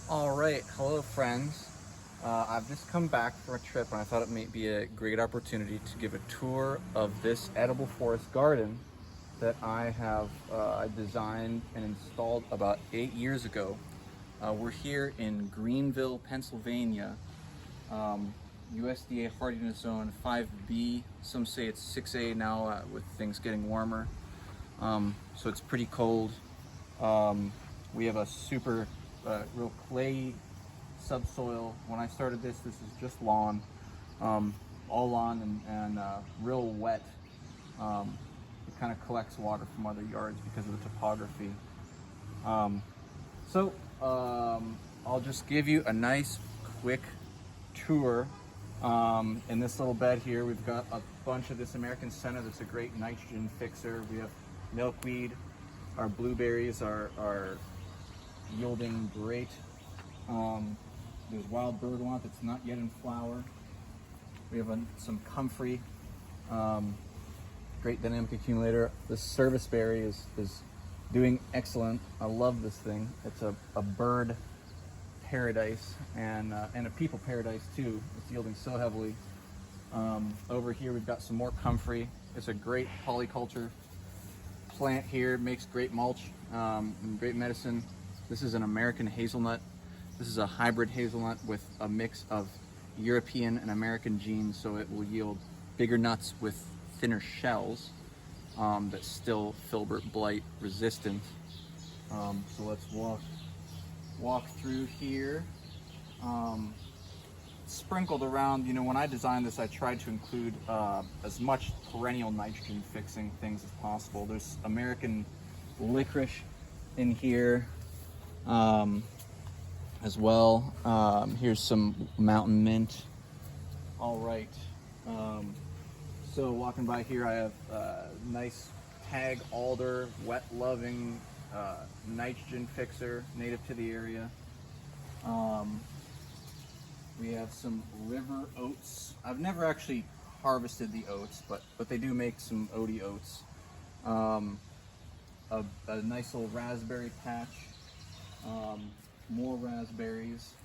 All right, hello friends. I've just come back from a trip and I thought it might be a great opportunity to give a tour of this edible forest garden that I have designed and installed about 8 years ago. We're here in Greenville, Pennsylvania, USDA hardiness zone 5B. Some say it's 6A now with things getting warmer. So it's pretty cold. We have a super real clay subsoil. When I started this is just lawn, all lawn and real wet. It kind of collects water from other yards because of the topography. I'll just give you a nice quick tour. In this little bed here, we've got a bunch of this American Senna that's a great nitrogen fixer. We have milkweed. Our blueberries are yielding great. There's wild bergamot that's not yet in flower. We have some comfrey, great dynamic accumulator. This serviceberry is doing excellent. I love this thing. It's a bird paradise and a people paradise too. It's yielding so heavily. Over here we've got some more comfrey. It's a great polyculture plant here. Makes great mulch and great medicine. This is an American hazelnut. This is a hybrid hazelnut with a mix of European and American genes, so it will yield bigger nuts with thinner shells that's still filbert blight resistant. So let's walk through here. Sprinkled around, when I designed this, I tried to include as much perennial nitrogen fixing things as possible. There's American licorice in here as well. Here's some mountain mint. All right. So walking by here, I have nice tag alder, wet loving nitrogen fixer, native to the area. We have some river oats. I've never actually harvested the oats, but they do make some oaty oats. A nice little raspberry patch. More raspberries.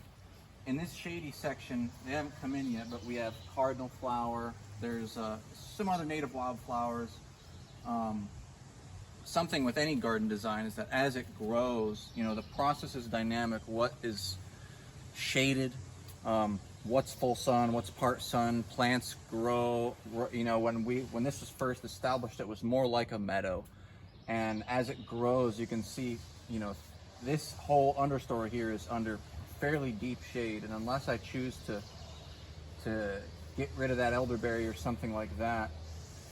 In this shady section, they haven't come in yet, but we have cardinal flower. There's some other native wildflowers. Something with any garden design is that as it grows, the process is dynamic. What is shaded, what's full sun, what's part sun. Plants grow. When this was first established, it was more like a meadow, and as it grows, you can see, this whole understory here is under fairly deep shade, and unless I choose to get rid of that elderberry or something like that,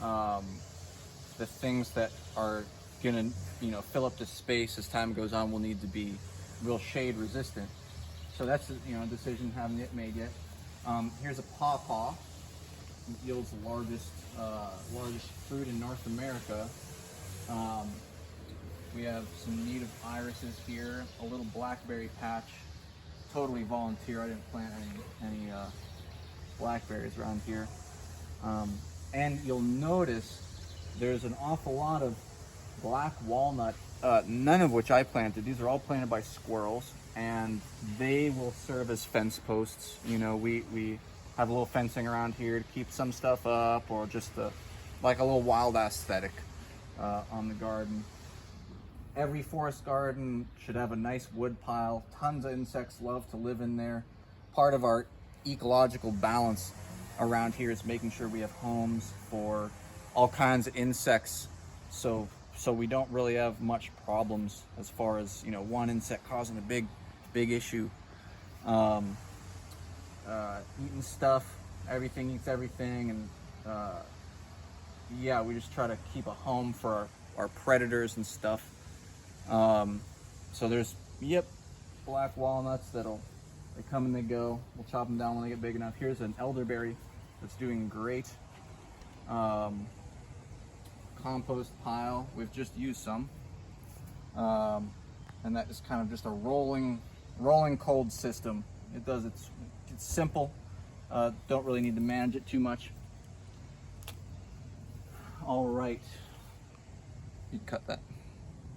the things that are gonna fill up the space as time goes on will need to be real shade resistant. So that's a decision haven't yet made yet. Here's a pawpaw. It yields the largest fruit in North America. We have some native irises here, a little blackberry patch, totally volunteer. I didn't plant any blackberries around here. And you'll notice there's an awful lot of black walnut, none of which I planted. These are all planted by squirrels, and they will serve as fence posts. We have a little fencing around here to keep some stuff up, or just like a little wild aesthetic on the garden. Every forest garden should have a nice wood pile. Tons of insects love to live in there. Part of our ecological balance around here is making sure we have homes for all kinds of insects, so we don't really have much problems as far as one insect causing a big issue. Eating stuff, everything eats everything, and yeah, we just try to keep a home for our predators and stuff. So there's black walnuts they come and they go. We'll chop them down when they get big enough. Here's an elderberry that's doing great. Compost pile, we've just used some, and that is kind of just a rolling cold system. It's simple. Don't really need to manage it too much. All right, you cut that.